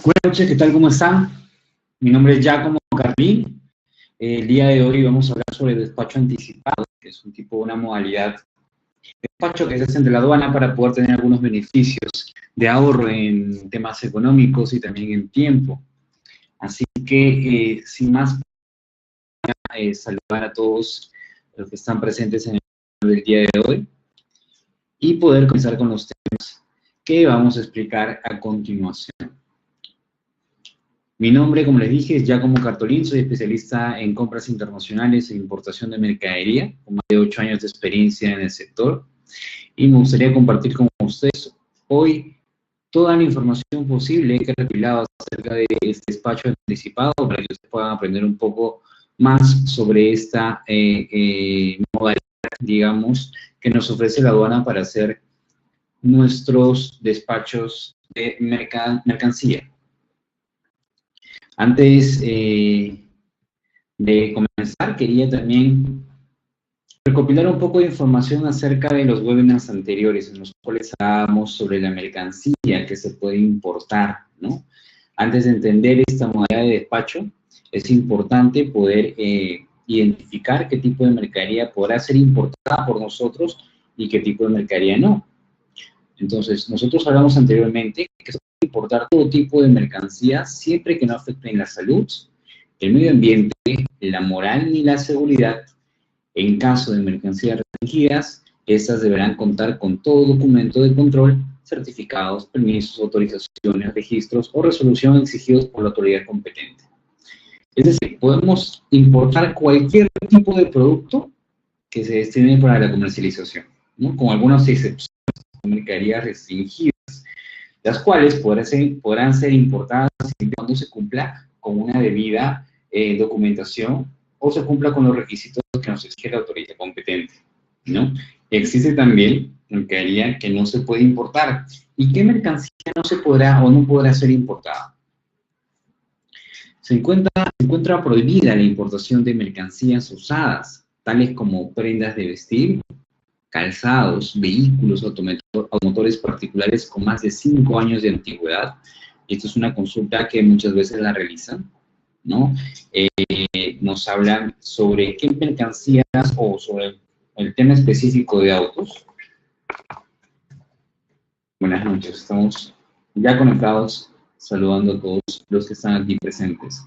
Buenas noches, ¿qué tal? ¿Cómo están? Mi nombre es Giacomo Carlín. El día de hoy vamos a hablar sobre el despacho anticipado, que es un tipo, una modalidad de despacho que se hace ante la aduana para poder tener algunos beneficios de ahorro en temas económicos y también en tiempo. Así que, sin más, saludar a todos los que están presentes en el día de hoy y poder comenzar con los temas que vamos a explicar a continuación. Mi nombre, como les dije, es Giacomo Cartolín, soy especialista en compras internacionales e importación de mercadería, con más de 8 años de experiencia en el sector, y me gustaría compartir con ustedes hoy toda la información posible que he recopilado acerca de este despacho anticipado para que ustedes puedan aprender un poco más sobre esta modalidad, digamos, que nos ofrece la aduana para hacer nuestros despachos de mercancía. Antes de comenzar, quería también recopilar un poco de información acerca de los webinars anteriores en los cuales hablábamos sobre la mercancía que se puede importar, ¿no? Antes de entender esta modalidad de despacho, es importante poder identificar qué tipo de mercadería podrá ser importada por nosotros y qué tipo de mercadería no. Entonces, nosotros hablamos anteriormente que se puede importar todo tipo de mercancía siempre que no afecten la salud, el medio ambiente, la moral ni la seguridad. En caso de mercancías restringidas, estas deberán contar con todo documento de control, certificados, permisos, autorizaciones, registros o resolución exigidos por la autoridad competente. Es decir, podemos importar cualquier tipo de producto que se destine para la comercialización, ¿no? Con algunas excepciones de mercaderías restringidas, las cuales podrán ser importadas siempre cuando se cumpla con una debida documentación o se cumpla con los requisitos que nos exige la autoridad competente, ¿no? Existe también mercadería que no se puede importar. ¿Y qué mercancía no se podrá o no podrá ser importada? Se encuentra prohibida la importación de mercancías usadas, tales como prendas de vestir, calzados, vehículos, automotores particulares con más de 5 años de antigüedad. Esto es una consulta que muchas veces la realizan, ¿no? Nos hablan sobre qué mercancías o sobre el tema específico de autos. Buenas noches, estamos ya conectados, saludando a todos los que están aquí presentes.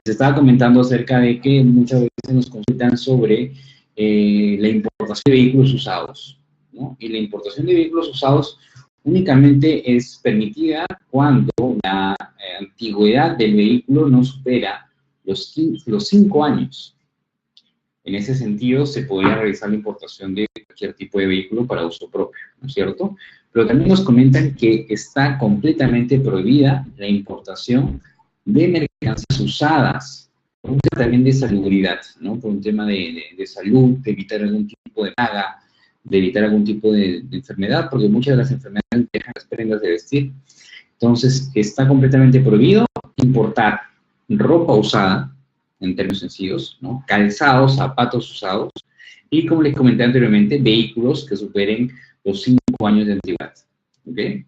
Se estaba comentando acerca de que muchas veces nos consultan sobre la importación de vehículos usados, ¿no? Y la importación de vehículos usados únicamente es permitida cuando la antigüedad del vehículo no supera los 5 años. En ese sentido, se podría realizar la importación de cualquier tipo de vehículo para uso propio, ¿no es cierto? Pero también nos comentan que está completamente prohibida la importación de mercancías usadas, por un tema también de salubridad, ¿no? Por un tema de salud, de evitar algún tipo de plaga, de evitar algún tipo de enfermedad, porque muchas de las enfermedades dejan las prendas de vestir. Entonces, está completamente prohibido importar ropa usada, en términos sencillos, ¿no? Calzados, zapatos usados, y como les comenté anteriormente, vehículos que superen los 5 años de antigüedad, ¿ok?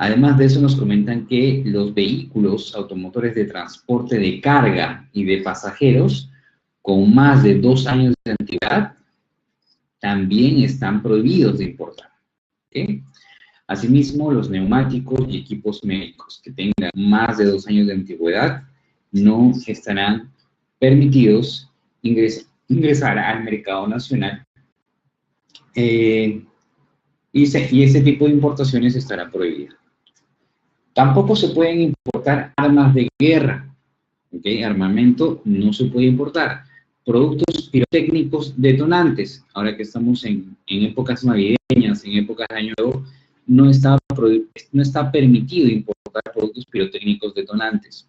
Además de eso, nos comentan que los vehículos automotores de transporte de carga y de pasajeros con más de 2 años de antigüedad también están prohibidos de importar, ¿ok? Asimismo, los neumáticos y equipos médicos que tengan más de 2 años de antigüedad no estarán permitidos ingresar al mercado nacional y ese tipo de importaciones estará prohibida. Tampoco se pueden importar armas de guerra, ¿okay? Armamento no se puede importar. Productos pirotécnicos detonantes, ahora que estamos en épocas navideñas, en épocas de Año Nuevo, no está permitido importar productos pirotécnicos detonantes.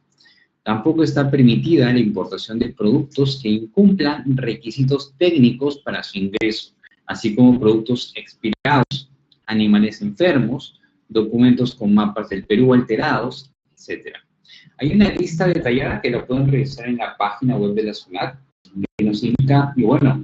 Tampoco está permitida la importación de productos que incumplan requisitos técnicos para su ingreso, así como productos expirados, animales enfermos, documentos con mapas del Perú alterados, etc. Hay una lista detallada que la pueden revisar en la página web de la SUNAT, que nos indica, y bueno,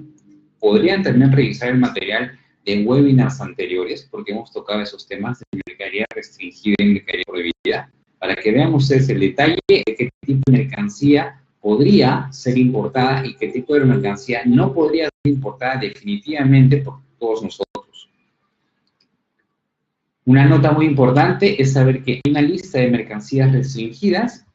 podrían también revisar el material de webinars anteriores, porque hemos tocado esos temas de mercadería restringida y mercadería prohibida, para que vean ustedes el detalle de qué tipo de mercancía podría ser importada y qué tipo de mercancía no podría ser importada definitivamente por todos nosotros. Una nota muy importante es saber que hay una lista de mercancías restringidas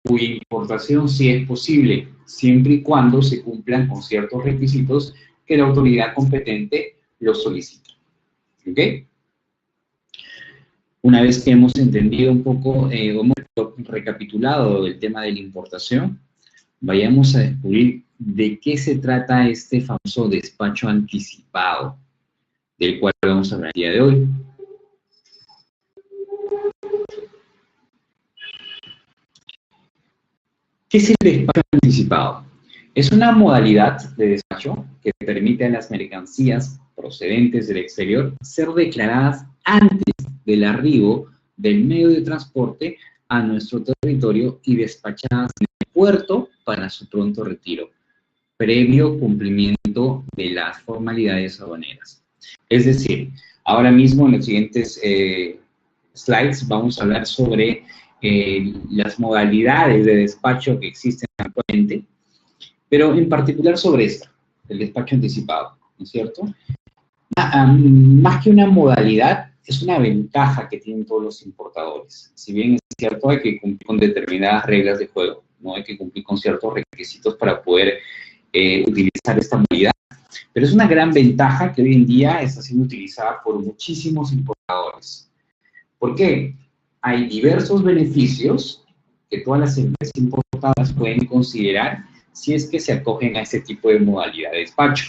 cuya importación sí es posible, siempre y cuando se cumplan con ciertos requisitos que la autoridad competente lo solicita. ¿Ok? Una vez que hemos entendido un poco, hemos recapitulado el tema de la importación, vayamos a descubrir de qué se trata este famoso despacho anticipado, del cual vamos a hablar el día de hoy. ¿Qué es el despacho anticipado? Es una modalidad de despacho que permite a las mercancías procedentes del exterior ser declaradas antes del arribo del medio de transporte a nuestro territorio y despachadas en el puerto para su pronto retiro, previo cumplimiento de las formalidades aduaneras. Es decir, ahora mismo en los siguientes slides vamos a hablar sobre las modalidades de despacho que existen actualmente, pero en particular sobre esta, el despacho anticipado, ¿no es cierto? Más que una modalidad, es una ventaja que tienen todos los importadores. Si bien es cierto, hay que cumplir con determinadas reglas de juego, ¿no? Hay que cumplir con ciertos requisitos para poder utilizar esta modalidad, pero es una gran ventaja que hoy en día está siendo utilizada por muchísimos importadores. ¿Por qué? Hay diversos beneficios que todas las empresas importadoras pueden considerar si es que se acogen a este tipo de modalidad de despacho.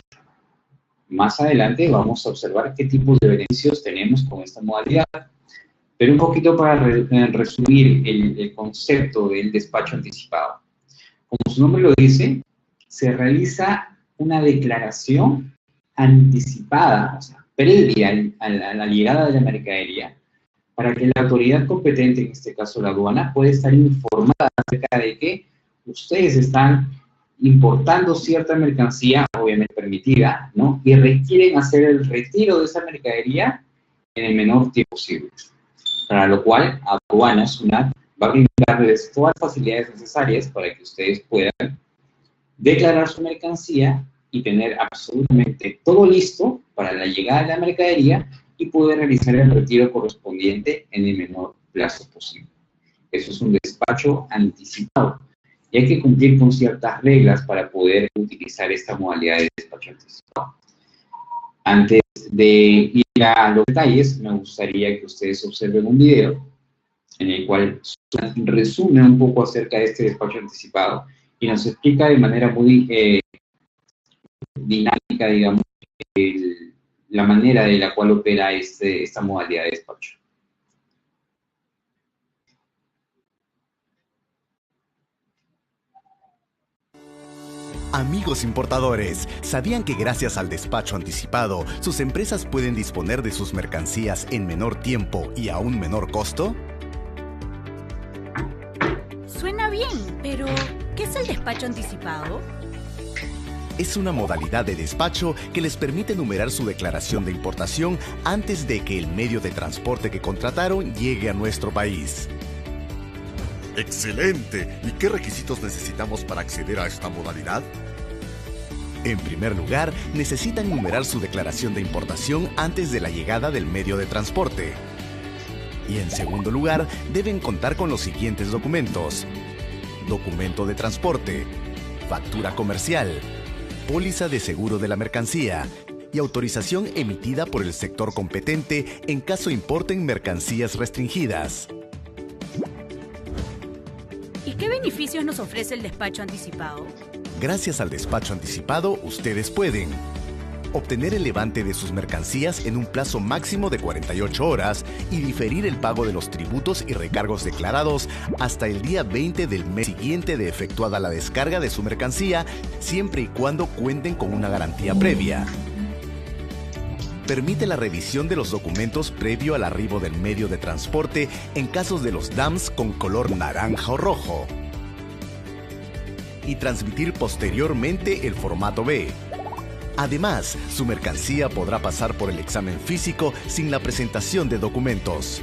Más adelante vamos a observar qué tipos de beneficios tenemos con esta modalidad. Pero un poquito para resumir el concepto del despacho anticipado. Como su nombre lo dice, se realiza una declaración anticipada, o sea, previa a la llegada de la mercadería, para que la autoridad competente, en este caso la aduana, pueda estar informada acerca de que ustedes están importando cierta mercancía, obviamente permitida, ¿no? Y requieren hacer el retiro de esa mercadería en el menor tiempo posible. Para lo cual, Aduanas, SUNAT, va a brindarles todas las facilidades necesarias para que ustedes puedan declarar su mercancía y tener absolutamente todo listo para la llegada de la mercadería y poder realizar el retiro correspondiente en el menor plazo posible. Eso es un despacho anticipado. Y hay que cumplir con ciertas reglas para poder utilizar esta modalidad de despacho anticipado. Antes de ir a los detalles, me gustaría que ustedes observen un video en el cual resume un poco acerca de este despacho anticipado y nos explica de manera muy dinámica, digamos, la manera de la cual opera esta modalidad de despacho. Amigos importadores, ¿sabían que gracias al despacho anticipado, sus empresas pueden disponer de sus mercancías en menor tiempo y a un menor costo? Suena bien, pero ¿qué es el despacho anticipado? Es una modalidad de despacho que les permite enumerar su declaración de importación antes de que el medio de transporte que contrataron llegue a nuestro país. ¡Excelente! ¿Y qué requisitos necesitamos para acceder a esta modalidad? En primer lugar, necesitan numerar su declaración de importación antes de la llegada del medio de transporte. Y en segundo lugar, deben contar con los siguientes documentos: documento de transporte, factura comercial, póliza de seguro de la mercancía y autorización emitida por el sector competente en caso importen mercancías restringidas. ¿Y qué beneficios nos ofrece el despacho anticipado? Gracias al despacho anticipado, ustedes pueden obtener el levante de sus mercancías en un plazo máximo de 48 horas y diferir el pago de los tributos y recargos declarados hasta el día 20 del mes siguiente de efectuada la descarga de su mercancía, siempre y cuando cuenten con una garantía previa. Permite la revisión de los documentos previo al arribo del medio de transporte en casos de los DAMS con color naranja o rojo. Y transmitir posteriormente el formato B. Además, su mercancía podrá pasar por el examen físico sin la presentación de documentos.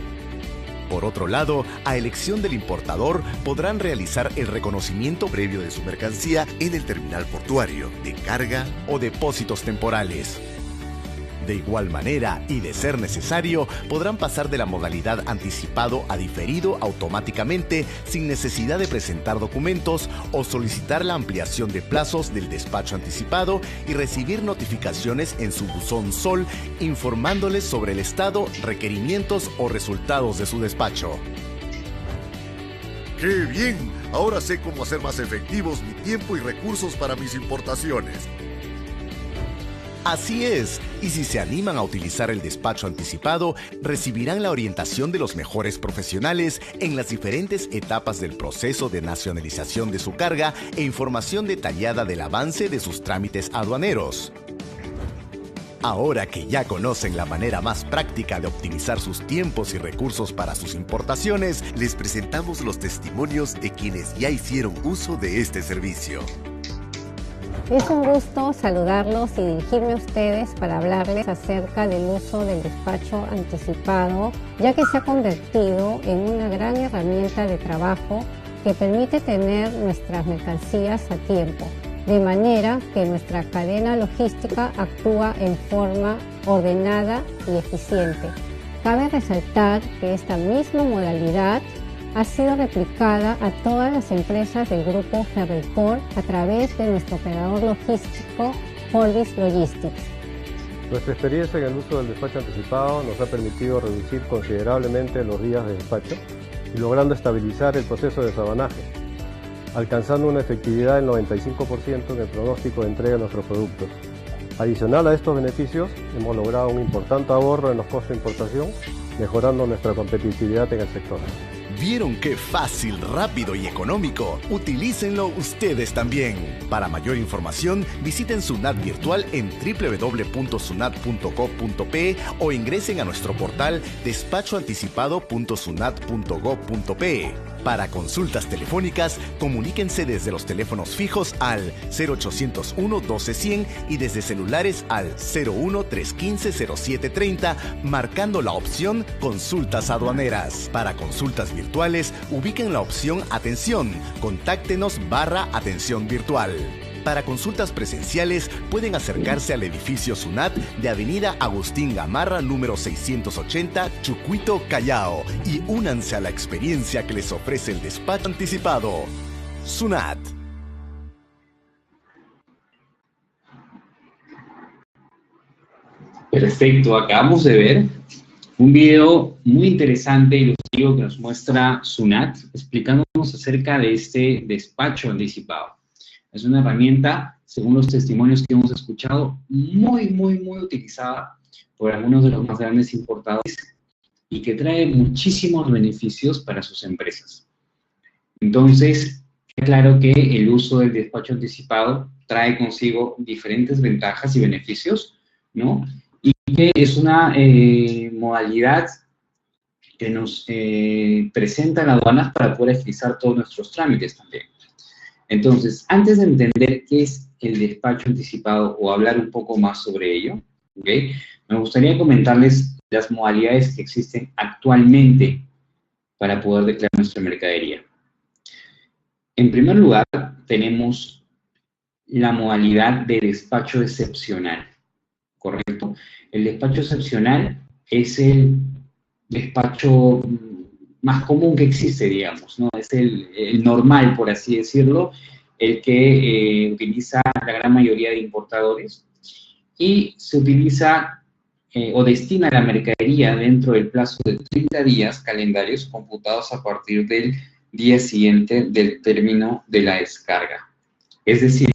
Por otro lado, a elección del importador, podrán realizar el reconocimiento Previo de su mercancía en el terminal portuario, de carga. o depósitos temporales. De igual manera, y de ser necesario, podrán pasar de la modalidad anticipado a diferido automáticamente sin necesidad de presentar documentos o solicitar la ampliación de plazos del despacho anticipado y recibir notificaciones en su buzón SOL informándoles sobre el estado, requerimientos o resultados de su despacho. ¡Qué bien! Ahora sé cómo hacer más efectivos mi tiempo y recursos para mis importaciones. Así es, y si se animan a utilizar el despacho anticipado, recibirán la orientación de los mejores profesionales en las diferentes etapas del proceso de nacionalización de su carga e información detallada del avance de sus trámites aduaneros. Ahora que ya conocen la manera más práctica de optimizar sus tiempos y recursos para sus importaciones, Les presentamos los testimonios de quienes ya hicieron uso de este servicio. Es un gusto saludarlos y dirigirme a ustedes para hablarles acerca del uso del despacho anticipado, ya que se ha convertido en una gran herramienta de trabajo que permite tener nuestras mercancías a tiempo, de manera que nuestra cadena logística actúa en forma ordenada y eficiente. Cabe resaltar que esta misma modalidad ha sido replicada a todas las empresas del grupo Ferreycorp a través de nuestro operador logístico Forbis Logistics. Nuestra experiencia en el uso del despacho anticipado nos ha permitido reducir considerablemente los días de despacho y logrando estabilizar el proceso de desabanaje, alcanzando una efectividad del 95% en el pronóstico de entrega de nuestros productos. Adicional a estos beneficios, hemos logrado un importante ahorro en los costos de importación, mejorando nuestra competitividad en el sector. ¿Vieron qué fácil, rápido y económico? Utilícenlo ustedes también. Para mayor información, visiten Sunat virtual en www.sunat.gov.pe o ingresen a nuestro portal despachoanticipado.sunat.gov.pe. Para consultas telefónicas, comuníquense desde los teléfonos fijos al 0801 12 y desde celulares al 01 315 0730, marcando la opción Consultas Aduaneras. Para consultas virtuales, ubiquen la opción Atención, contáctenos /Atención Virtual. Para consultas presenciales, pueden acercarse al edificio Sunat de Avenida Agustín Gamarra, número 680, Chucuito, Callao, y únanse a la experiencia que les ofrece el despacho anticipado. Sunat. Perfecto, acabamos de ver un video muy interesante y ilustrativo que nos muestra Sunat explicándonos acerca de este despacho anticipado. Es una herramienta, según los testimonios que hemos escuchado, muy utilizada por algunos de los más grandes importadores y que trae muchísimos beneficios para sus empresas. Entonces, claro que el uso del despacho anticipado trae consigo diferentes ventajas y beneficios, ¿no? Y que es una modalidad que nos presenta las aduanas para poder agilizar todos nuestros trámites también. Entonces, antes de entender qué es el despacho anticipado o hablar un poco más sobre ello, ¿okay?, me gustaría comentarles las modalidades que existen actualmente para poder declarar nuestra mercadería. En primer lugar, tenemos la modalidad de despacho excepcional, ¿correcto? El despacho excepcional es el despacho más común que existe, digamos, ¿no? Es el normal, por así decirlo, el que utiliza la gran mayoría de importadores y se utiliza o destina la mercadería dentro del plazo de 30 días calendarios computados a partir del día siguiente del término de la descarga. Es decir,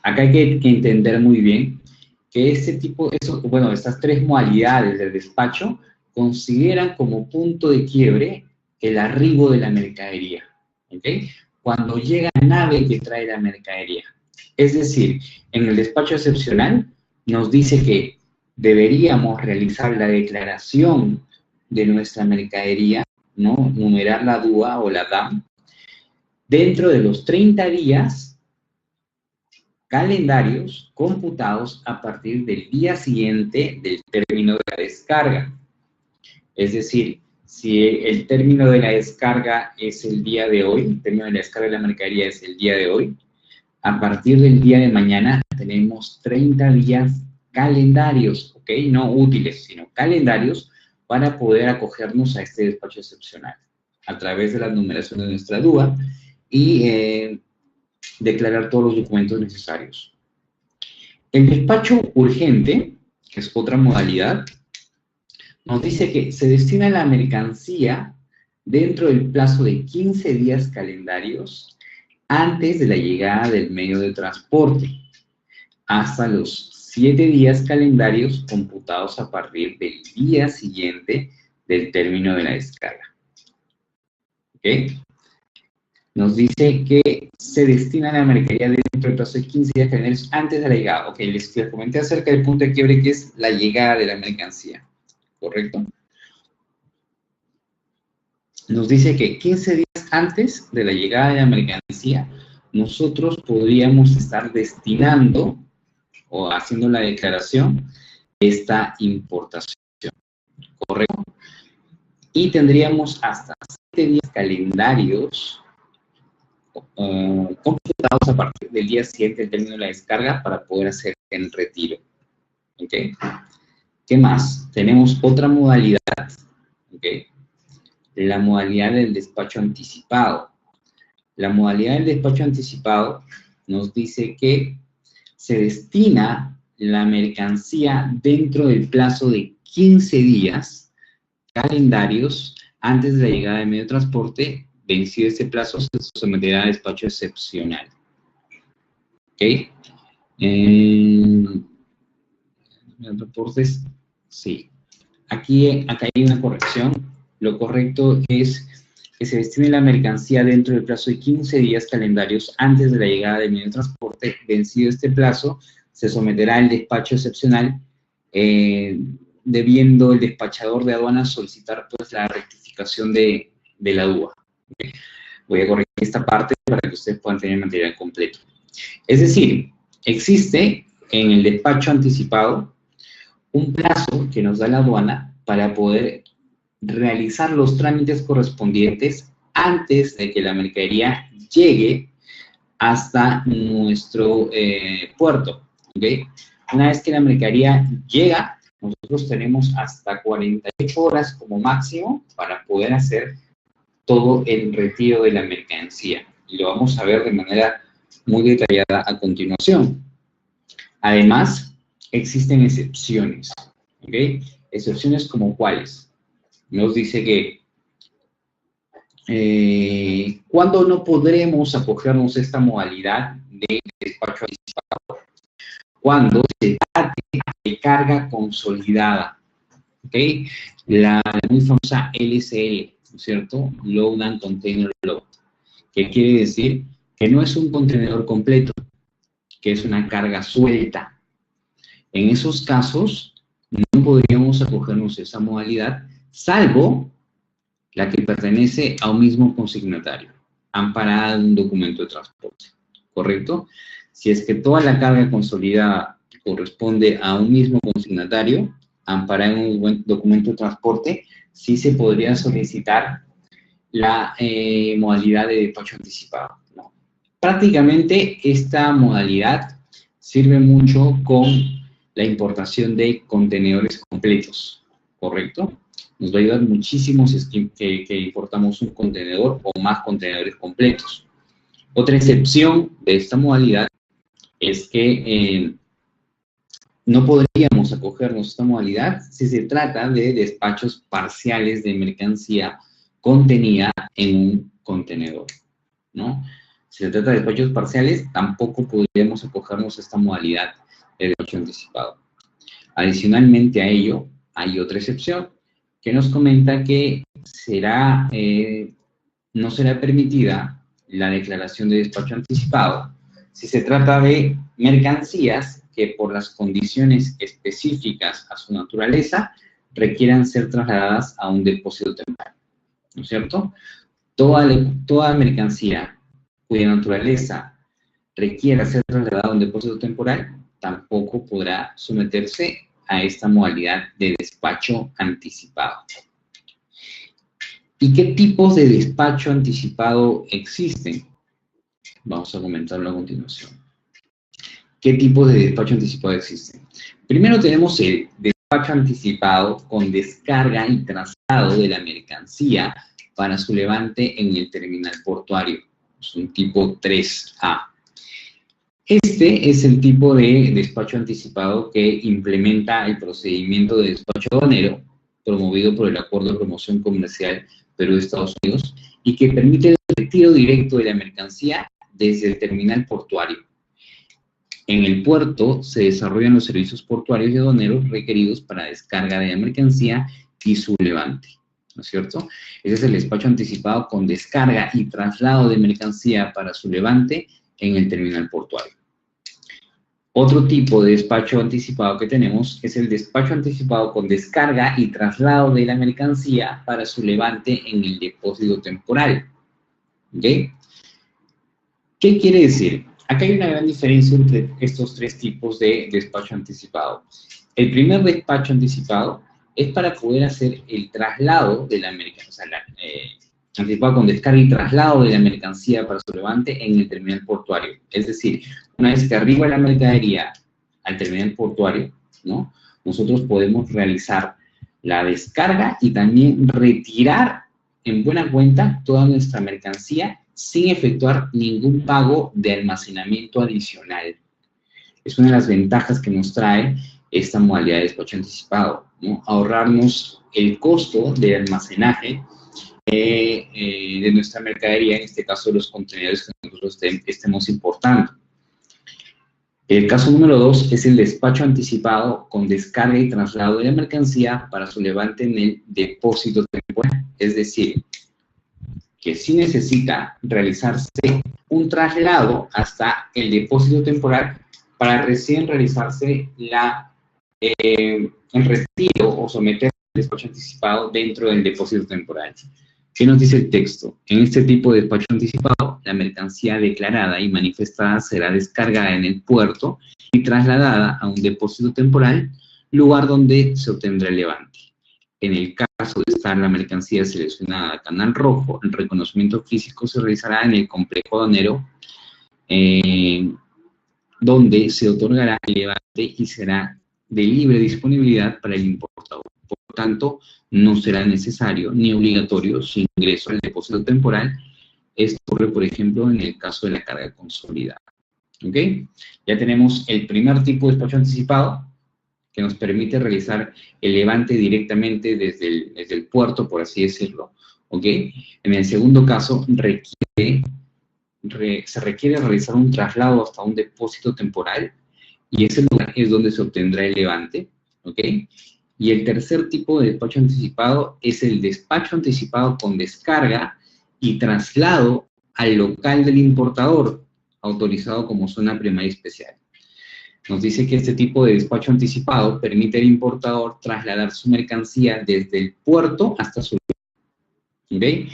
acá hay que entender muy bien que estas tres modalidades del despacho consideran como punto de quiebre el arribo de la mercadería, ¿ok? Cuando llega la nave que trae la mercadería. Es decir, en el despacho excepcional nos dice que deberíamos realizar la declaración de nuestra mercadería, ¿no? Numerar la DUA o la DAM, dentro de los 30 días calendarios computados a partir del día siguiente del término de la descarga. Es decir, si el término de la descarga es el día de hoy, el término de la descarga de la mercadería es el día de hoy, a partir del día de mañana tenemos 30 días calendarios, ¿ok? No útiles, sino calendarios para poder acogernos a este despacho excepcional a través de la numeración de nuestra DUA y declarar todos los documentos necesarios. El despacho urgente, que es otra modalidad, nos dice que se destina la mercancía dentro del plazo de 15 días calendarios antes de la llegada del medio de transporte, hasta los 7 días calendarios computados a partir del día siguiente del término de la descarga. ¿Ok? Nos dice que se destina la mercadería dentro del plazo de 15 días calendarios antes de la llegada. Ok, les comenté acerca del punto de quiebre que es la llegada de la mercancía. ¿Correcto? Nos dice que 15 días antes de la llegada de la mercancía, nosotros podríamos estar destinando o haciendo la declaración de esta importación. ¿Correcto? Y tendríamos hasta 7 días calendarios computados a partir del día siguiente del término de la descarga para poder hacer el retiro. ¿Ok? ¿Qué más? Tenemos otra modalidad, ¿ok? La modalidad del despacho anticipado. La modalidad del despacho anticipado nos dice que se destina la mercancía dentro del plazo de 15 días calendarios antes de la llegada del medio de transporte. Vencido este plazo, se someterá a despacho excepcional. ¿Ok? Reportes, sí. Acá hay una corrección. Lo correcto es que se destine la mercancía dentro del plazo de 15 días calendarios antes de la llegada del medio de transporte. Vencido este plazo, se someterá al despacho excepcional, debiendo el despachador de aduanas solicitar pues la rectificación de la DUA. ¿Okay? Voy a corregir esta parte para que ustedes puedan tener material completo. Es decir, existe en el despacho anticipado un plazo que nos da la aduana para poder realizar los trámites correspondientes antes de que la mercadería llegue hasta nuestro puerto. ¿Okay? Una vez que la mercadería llega, nosotros tenemos hasta 48 horas como máximo para poder hacer todo el retiro de la mercancía. Y lo vamos a ver de manera muy detallada a continuación. Además, existen excepciones. ¿Okay? Excepciones como cuáles. Nos dice que ¿cuándo no podremos acogernos a esta modalidad de despacho anticipado? Cuando se trate de carga consolidada. ¿Okay? La muy famosa LCL, ¿no es cierto? Load and Container Load. ¿Qué quiere decir? Que no es un contenedor completo, que es una carga suelta. En esos casos, no podríamos acogernos a esa modalidad, salvo la que pertenece a un mismo consignatario, amparada en un documento de transporte, ¿correcto? Si es que toda la carga consolidada corresponde a un mismo consignatario, amparada en un documento de transporte, sí se podría solicitar la modalidad de despacho anticipado, ¿no? Prácticamente esta modalidad sirve mucho con la importación de contenedores completos, ¿correcto? Nos va a ayudar muchísimo si es que importamos un contenedor o más contenedores completos. Otra excepción de esta modalidad es que no podríamos acogernos a esta modalidad si se trata de despachos parciales de mercancía contenida en un contenedor, ¿no? Si se trata de despachos parciales, tampoco podríamos acogernos a esta modalidad de despacho anticipado. Adicionalmente a ello, hay otra excepción que nos comenta que no será permitida la declaración de despacho anticipado si se trata de mercancías que por las condiciones específicas a su naturaleza requieran ser trasladadas a un depósito temporal, ¿no es cierto? Toda mercancía cuya naturaleza requiera ser trasladada a un depósito temporal tampoco podrá someterse a esta modalidad de despacho anticipado. ¿Y qué tipos de despacho anticipado existen? Vamos a comentarlo a continuación. ¿Qué tipos de despacho anticipado existen? Primero tenemos el despacho anticipado con descarga y traslado de la mercancía para su levante en el terminal portuario. Es un tipo 3A. Este es el tipo de despacho anticipado que implementa el procedimiento de despacho aduanero promovido por el Acuerdo de Promoción Comercial Perú-Estados Unidos y que permite el retiro directo de la mercancía desde el terminal portuario. En el puerto se desarrollan los servicios portuarios y aduaneros requeridos para descarga de la mercancía y su levante, ¿no es cierto? Ese es el despacho anticipado con descarga y traslado de mercancía para su levante en el terminal portuario. Otro tipo de despacho anticipado que tenemos es el despacho anticipado con descarga y traslado de la mercancía para su levante en el depósito temporal. ¿Ok? ¿Qué quiere decir? Acá hay una gran diferencia entre estos tres tipos de despacho anticipado. El primer despacho anticipado es para poder hacer el traslado de la mercancía, o sea, anticipado con descarga y traslado de la mercancía para su levante en el terminal portuario. Es decir, una vez que arriba la mercadería al terminal portuario, ¿no? Nosotros podemos realizar la descarga y también retirar en buena cuenta toda nuestra mercancía sin efectuar ningún pago de almacenamiento adicional. Es una de las ventajas que nos trae esta modalidad de despacho anticipado, ¿no? Ahorrarnos el costo de almacenaje de nuestra mercadería, en este caso los contenedores que nosotros estemos importando. El caso número 2 es el despacho anticipado con descarga y traslado de la mercancía para su levante en el depósito temporal. Es decir, que sí necesita realizarse un traslado hasta el depósito temporal para recién realizarse el retiro o someter el despacho anticipado dentro del depósito temporal. ¿Qué nos dice el texto? En este tipo de despacho anticipado, la mercancía declarada y manifestada será descargada en el puerto y trasladada a un depósito temporal, lugar donde se obtendrá el levante. En el caso de estar la mercancía seleccionada a canal rojo, el reconocimiento físico se realizará en el complejo aduanero, donde se otorgará el levante y será de libre disponibilidad para el importador. Por lo tanto, no será necesario ni obligatorio su ingreso al depósito temporal. Esto ocurre, por ejemplo, en el caso de la carga consolidada. ¿Ok? Ya tenemos el primer tipo de despacho anticipado, que nos permite realizar el levante directamente desde el puerto, por así decirlo. ¿Ok? En el segundo caso, se requiere realizar un traslado hasta un depósito temporal, y ese lugar es donde se obtendrá el levante. ¿Ok? Y el tercer tipo de despacho anticipado es el despacho anticipado con descarga y traslado al local del importador, autorizado como zona primaria especial. Nos dice que este tipo de despacho anticipado permite al importador trasladar su mercancía desde el puerto hasta su lugar. ¿Okay?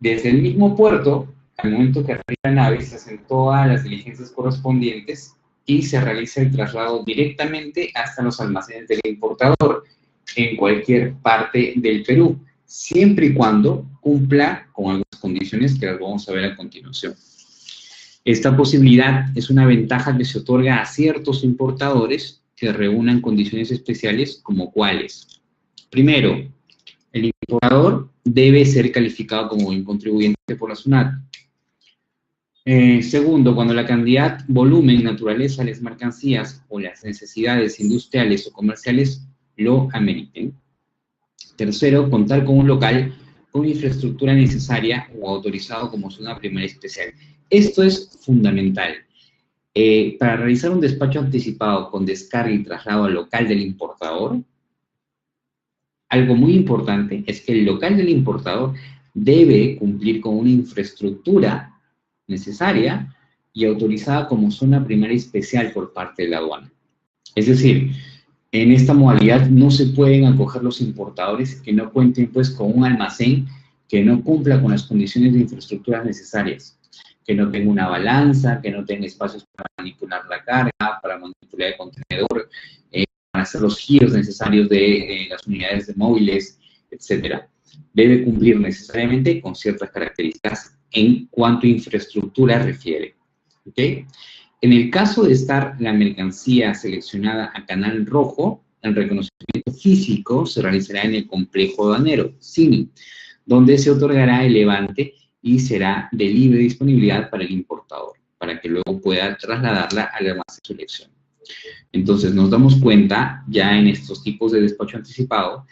Desde el mismo puerto, al momento que arriba la nave, se hacen todas las diligencias correspondientes y se realiza el traslado directamente hasta los almacenes del importador en cualquier parte del Perú, siempre y cuando cumpla con algunas condiciones que las vamos a ver a continuación. Esta posibilidad es una ventaja que se otorga a ciertos importadores que reúnan condiciones especiales, como cuáles. Primero, el importador debe ser calificado como buen contribuyente por la SUNAT. Segundo, cuando la cantidad, volumen, naturaleza de las mercancías o las necesidades industriales o comerciales lo ameriten. Tercero, contar con un local con infraestructura necesaria o autorizado como zona primaria especial. Esto es fundamental. Para realizar un despacho anticipado con descarga y traslado al local del importador, algo muy importante es que el local del importador debe cumplir con una infraestructura necesaria y autorizada como zona primaria especial por parte de la aduana. Es decir, en esta modalidad no se pueden acoger los importadores que no cuenten pues con un almacén que no cumpla con las condiciones de infraestructuras necesarias, que no tenga una balanza, que no tenga espacios para manipular la carga, para manipular el contenedor, para hacer los giros necesarios de las unidades de móviles, etc. debe cumplir necesariamente con ciertas características en cuanto a infraestructura refiere. ¿Ok? En el caso de estar la mercancía seleccionada a canal rojo, el reconocimiento físico se realizará en el complejo aduanero, CIMI, donde se otorgará el levante y será de libre disponibilidad para el importador, para que luego pueda trasladarla al almacén de su elección. Entonces, nos damos cuenta, ya en estos tipos de despacho anticipado,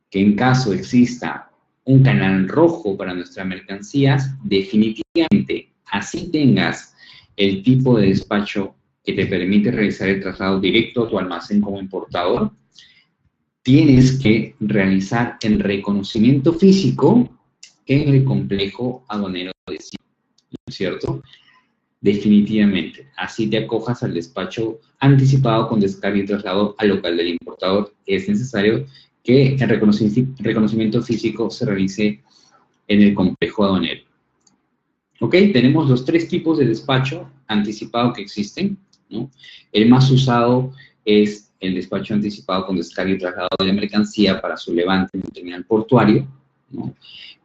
que en caso exista un canal rojo para nuestras mercancías, definitivamente, así tengas el tipo de despacho que te permite realizar el traslado directo a tu almacén como importador, tienes que realizar el reconocimiento físico en el complejo aduanero de CIMI, ¿no es cierto? Definitivamente, así te acojas al despacho anticipado con descarga y traslado al local del importador. Es necesario que el reconocimiento físico se realice en el complejo aduanero. Ok, tenemos los tres tipos de despacho anticipado que existen, ¿no? El más usado es el despacho anticipado con descarga y traslado de la mercancía para su levante en el terminal portuario, ¿no?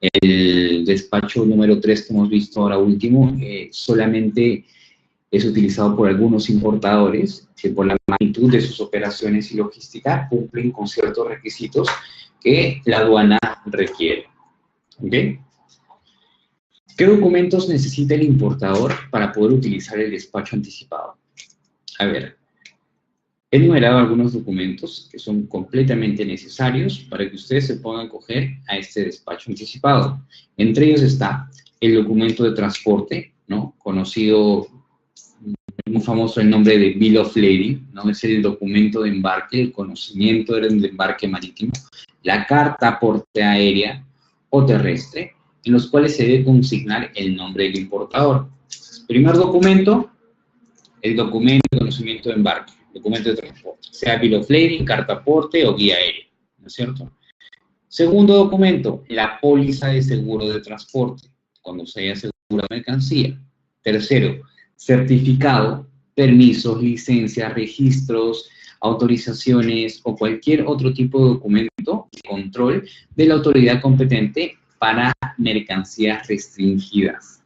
El despacho número 3 que hemos visto ahora último solamente es utilizado por algunos importadores que por la magnitud de sus operaciones y logística cumplen con ciertos requisitos que la aduana requiere. ¿Ok? ¿Qué documentos necesita el importador para poder utilizar el despacho anticipado? A ver, he enumerado algunos documentos que son completamente necesarios para que ustedes se puedan acoger a este despacho anticipado. Entre ellos está el documento de transporte, ¿no? Conocido, muy famoso el nombre de Bill of Lading, ¿no? Es el documento de embarque, el conocimiento del embarque marítimo, la carta aporte aérea o terrestre, en los cuales se debe consignar el nombre del importador. Primer documento, el documento de conocimiento de embarque, documento de transporte, sea Bill of Lading, carta aporte o guía aérea, ¿no es cierto? Segundo documento, la póliza de seguro de transporte, cuando se haya asegurado mercancía. Tercero, certificado, permisos, licencias, registros, autorizaciones o cualquier otro tipo de documento de control de la autoridad competente para mercancías restringidas.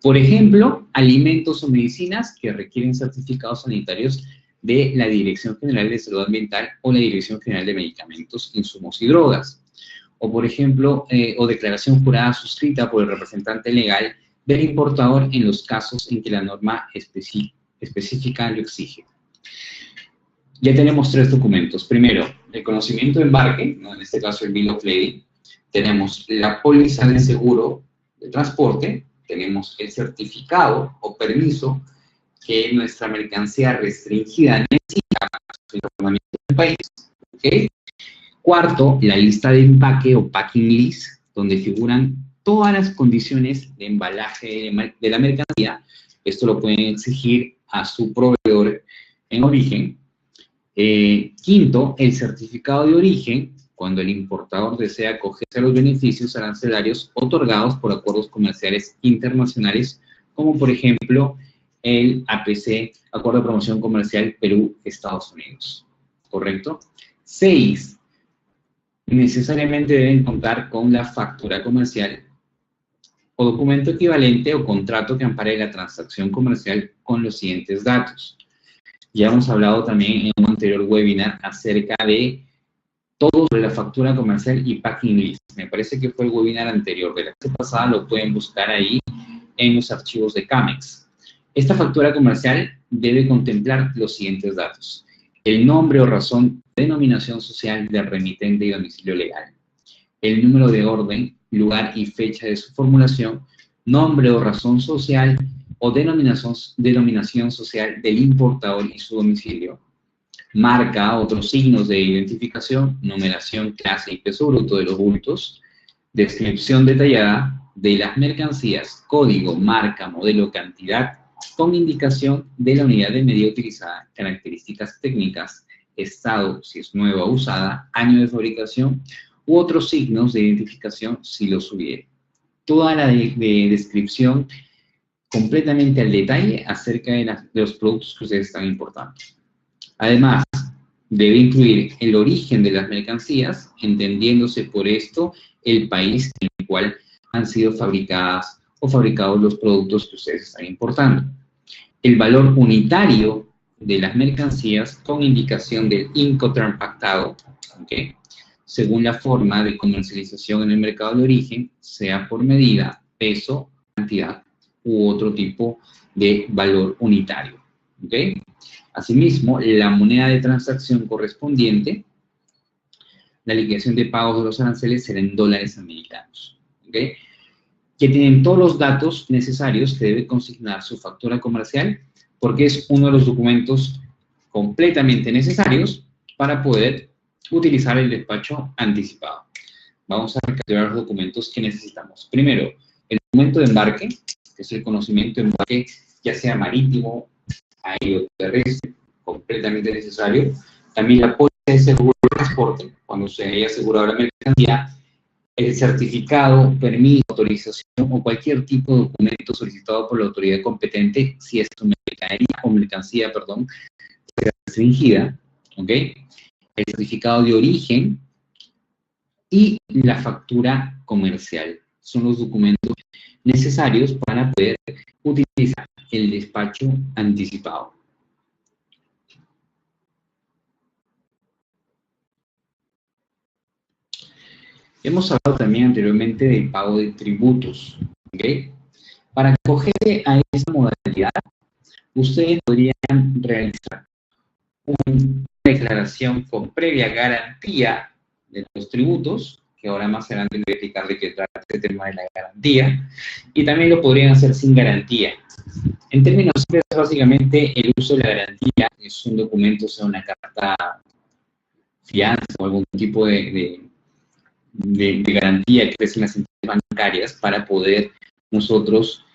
Por ejemplo, alimentos o medicinas que requieren certificados sanitarios de la Dirección General de Salud Ambiental o la Dirección General de Medicamentos, Insumos y Drogas. O, por ejemplo, o declaración jurada suscrita por el representante legal del importador en los casos en que la norma específica lo exige. Ya tenemos tres documentos. Primero, el conocimiento de embarque, ¿no? En este caso el Bill of Lading. Tenemos la póliza de seguro de transporte, tenemos el certificado o permiso que nuestra mercancía restringida necesita para su información del país. ¿Okay? Cuarto, la lista de empaque o packing list, donde figuran todas las condiciones de embalaje de la mercancía. Esto lo pueden exigir a su proveedor en origen. Quinto, el certificado de origen, cuando el importador desea acogerse a los beneficios arancelarios otorgados por acuerdos comerciales internacionales, como por ejemplo el APC, Acuerdo de Promoción Comercial Perú-Estados Unidos. ¿Correcto? 6. Necesariamente deben contar con la factura comercial o documento equivalente o contrato que ampare la transacción comercial con los siguientes datos. Ya hemos hablado también en un anterior webinar acerca de todo sobre la factura comercial y packing list. Me parece que fue el webinar anterior. De la clase pasada lo pueden buscar ahí en los archivos de CAMEX. Esta factura comercial debe contemplar los siguientes datos. El nombre o razón, denominación social del remitente y domicilio legal. El número de orden, lugar y fecha de su formulación, nombre o razón social o denominación social del importador y su domicilio. Marca, otros signos de identificación, numeración, clase y peso bruto de los bultos, descripción detallada de las mercancías, código, marca, modelo, cantidad, con indicación de la unidad de medida utilizada, características técnicas, estado, si es nueva o usada, año de fabricación, u otros signos de identificación si los hubiere. Toda la descripción completamente al detalle acerca de los productos que ustedes están importando. Además, debe incluir el origen de las mercancías, entendiéndose por esto el país en el cual han sido fabricadas o fabricados los productos que ustedes están importando. El valor unitario de las mercancías con indicación del Incoterm pactado, ¿okay?, según la forma de comercialización en el mercado de origen, sea por medida, peso, cantidad u otro tipo de valor unitario. ¿Okay? Asimismo, la moneda de transacción correspondiente, la liquidación de pagos de los aranceles será en dólares americanos. ¿Okay? Que tienen todos los datos necesarios que debe consignar su factura comercial, porque es uno de los documentos completamente necesarios para poder utilizar el despacho anticipado. Vamos a recapitular los documentos que necesitamos. Primero, el documento de embarque, que es el conocimiento de embarque, ya sea marítimo, aéreo o terrestre, completamente necesario. También la póliza de seguro de transporte, cuando se haya asegurado la mercancía, el certificado, permiso, autorización o cualquier tipo de documento solicitado por la autoridad competente, si es tu mercancía, será restringida, ¿ok? El certificado de origen y la factura comercial. Son los documentos necesarios para poder utilizar el despacho anticipado. Hemos hablado también anteriormente del pago de tributos, ¿ok? Para acogerse a esta modalidad, ustedes podrían realizar una declaración con previa garantía de los tributos, que ahora más adelante les voy a explicar de qué trata este tema de la garantía, y también lo podrían hacer sin garantía. En términos simples, básicamente, el uso de la garantía es un documento, o sea, una carta fianza o algún tipo de garantía que ofrecen las entidades bancarias para poder nosotros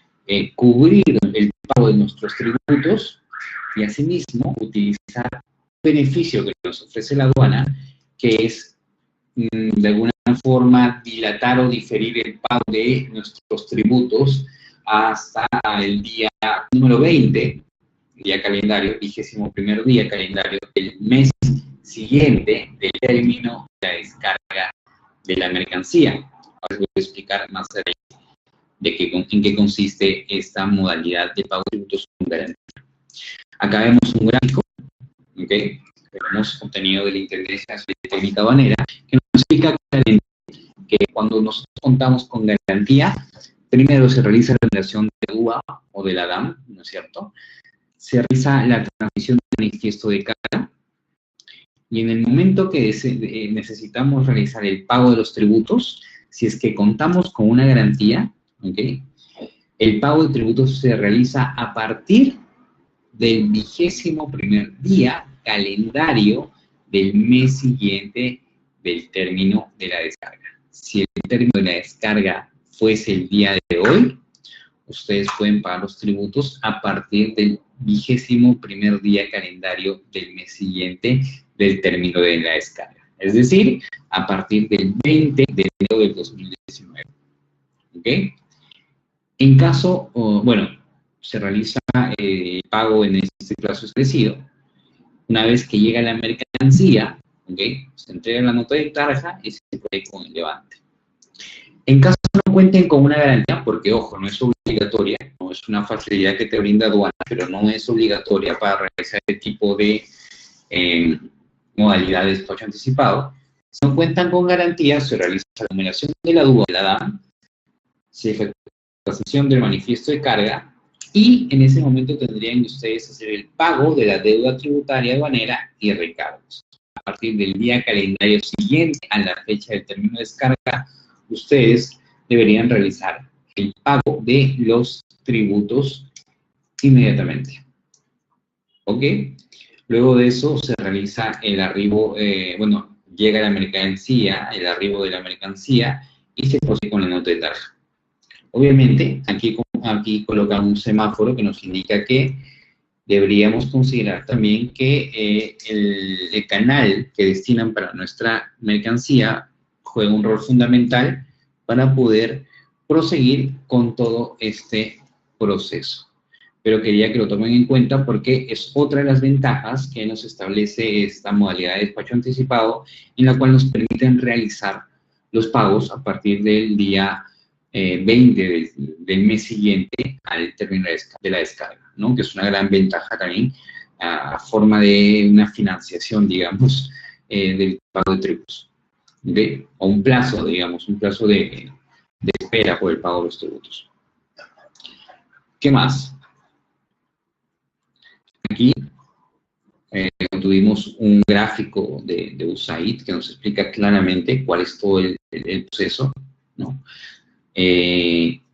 cubrir el pago de nuestros tributos y asimismo utilizar el beneficio que nos ofrece la aduana, que es de alguna forma dilatar o diferir el pago de nuestros tributos hasta el día número 20, día calendario, 21º día calendario del mes siguiente del término de la descarga de la mercancía. Ahora les voy a explicar más adelante en qué consiste esta modalidad de pago de tributos con garantía. Acá vemos un gráfico, ¿ok?, que hemos obtenido de la Intendencia Nacional de Técnica Aduanera, que nos explica claramente que cuando nosotros contamos con garantía, primero se realiza la declaración de DUA o de la DAM, ¿no es cierto? Se realiza la transmisión del manifiesto de carga, y en el momento que necesitamos realizar el pago de los tributos, si es que contamos con una garantía, ¿ok?, el pago de tributos se realiza a partir del 21º día calendario del mes siguiente del término de la descarga. Si el término de la descarga fuese el día de hoy, ustedes pueden pagar los tributos a partir del 21º día calendario del mes siguiente del término de la descarga. Es decir, a partir del 20 de enero del 2019. ¿Ok? En caso, se realiza el pago en este plazo establecido. Una vez que llega la mercancía, ¿ok?, se entrega la nota de tarja y se puede con el levante. En caso no cuenten con una garantía, porque ojo, no es obligatoria, no es una facilidad que te brinda aduana, pero no es obligatoria para realizar este tipo de modalidad de despacho anticipado. Si no cuentan con garantía, se realiza la numeración de la DUA de la DAM, se efectúa la sesión del manifiesto de carga, y en ese momento tendrían ustedes hacer el pago de la deuda tributaria aduanera y recargos. A partir del día calendario siguiente a la fecha del término de descarga, ustedes deberían realizar el pago de los tributos inmediatamente. ¿Ok? Luego de eso se realiza el arribo, llega la mercancía, el arribo de la mercancía y se procede con la nota de tarja. Obviamente, aquí colocamos un semáforo que nos indica que deberíamos considerar también que el canal que destinan para nuestra mercancía juega un rol fundamental para poder proseguir con todo este proceso. Pero quería que lo tomen en cuenta porque es otra de las ventajas que nos establece esta modalidad de despacho anticipado, en la cual nos permiten realizar los pagos a partir del día 20 del mes siguiente al término de la descarga, ¿no? Que es una gran ventaja también a forma de una financiación, digamos, del pago de tributos, ¿okay? O un plazo, digamos, un plazo de espera por el pago de los tributos. ¿Qué más? Aquí tuvimos un gráfico de USAID que nos explica claramente cuál es todo el proceso, ¿no?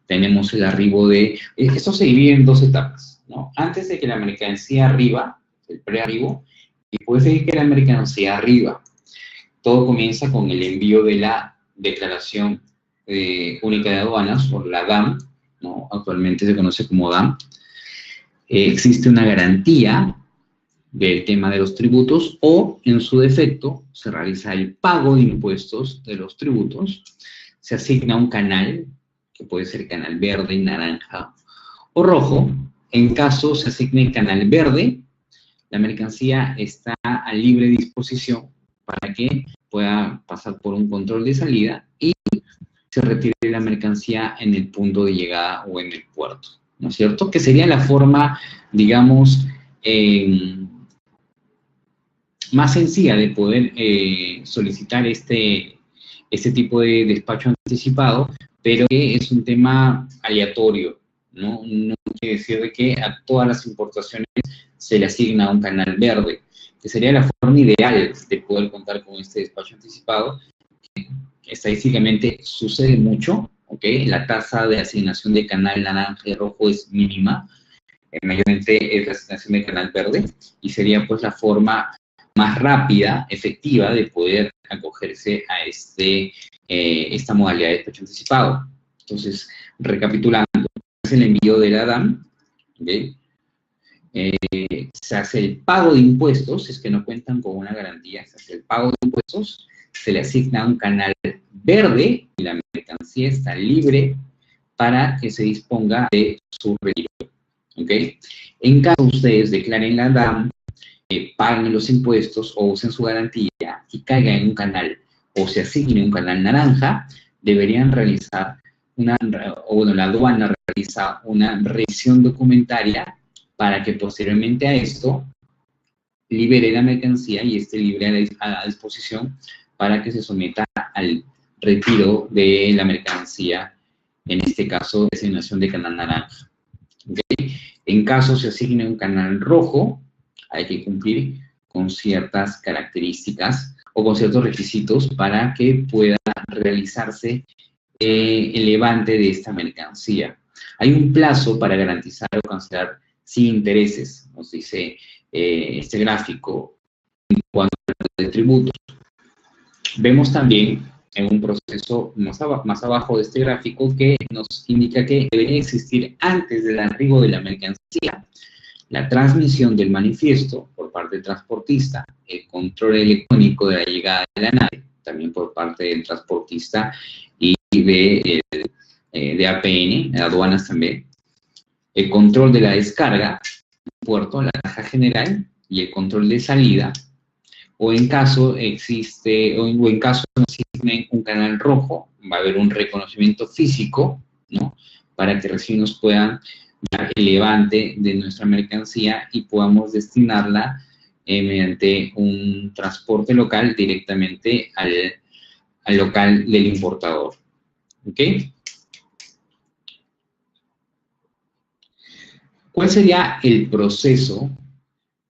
Tenemos el arribo de... Esto se divide en dos etapas, ¿no? Antes de que la mercancía arriba, el prearribo, y después de que la mercancía arriba. Todo comienza con el envío de la Declaración Única de Aduanas, o la DAM, ¿no? Actualmente se conoce como DAM. Existe una garantía del tema de los tributos, o en su defecto se realiza el pago de impuestos de los tributos, se asigna un canal, que puede ser canal verde, naranja o rojo. En caso se asigne el canal verde, la mercancía está a libre disposición para que pueda pasar por un control de salida y se retire la mercancía en el punto de llegada o en el puerto, ¿no es cierto? Que sería la forma, digamos, más sencilla de poder solicitar este tipo de despacho anticipado, pero que es un tema aleatorio, ¿no? No quiere decir de que a todas las importaciones se le asigna un canal verde, que sería la forma ideal de poder contar con este despacho anticipado. Estadísticamente sucede mucho, ¿ok? La tasa de asignación de canal naranja y rojo es mínima, mayormente es la asignación de canal verde, y sería pues la forma más rápida, efectiva, de poder acogerse a esta modalidad de despacho anticipado. Entonces, recapitulando, es el envío de la DAM, ¿okay? Se hace el pago de impuestos, es que no cuentan con una garantía, se hace el pago de impuestos, se le asigna un canal verde y la mercancía está libre para que se disponga de su retiro, ¿ok? En caso ustedes declaren la DAM, paguen los impuestos o usen su garantía y caigan en un canal o se asigne un canal naranja, deberían realizar la aduana realiza una revisión documentaria para que posteriormente a esto libere la mercancía y esté libre a disposición para que se someta al retiro de la mercancía, en este caso, designación de canal naranja. ¿Okay? En caso se asigne un canal rojo, hay que cumplir con ciertas características o con ciertos requisitos para que pueda realizarse el levante de esta mercancía. Hay un plazo para garantizar o cancelar sin intereses, nos dice este gráfico en cuanto al de tributos. Vemos también en un proceso más abajo de este gráfico que nos indica que debería existir antes del arribo de la mercancía la transmisión del manifiesto por parte del transportista, el control electrónico de la llegada de la nave, también por parte del transportista y de APN, de aduanas también, el control de la descarga, el puerto, la caja general y el control de salida, o en caso no existe un canal rojo, va a haber un reconocimiento físico, ¿no? Para que recién nos puedan dar el levante de nuestra mercancía y podamos destinarla mediante un transporte local directamente al local del importador. ¿Ok? ¿Cuál sería el proceso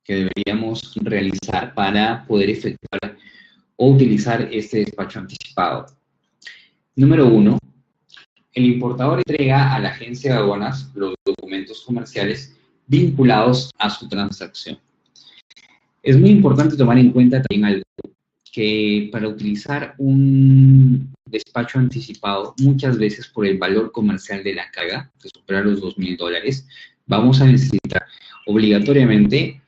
que deberíamos realizar para poder efectuar o utilizar este despacho anticipado? Número 1, el importador entrega a la agencia de aduanas los documentos comerciales vinculados a su transacción. Es muy importante tomar en cuenta también algo, que para utilizar un despacho anticipado, muchas veces por el valor comercial de la carga, que supera los $2,000, vamos a necesitar obligatoriamente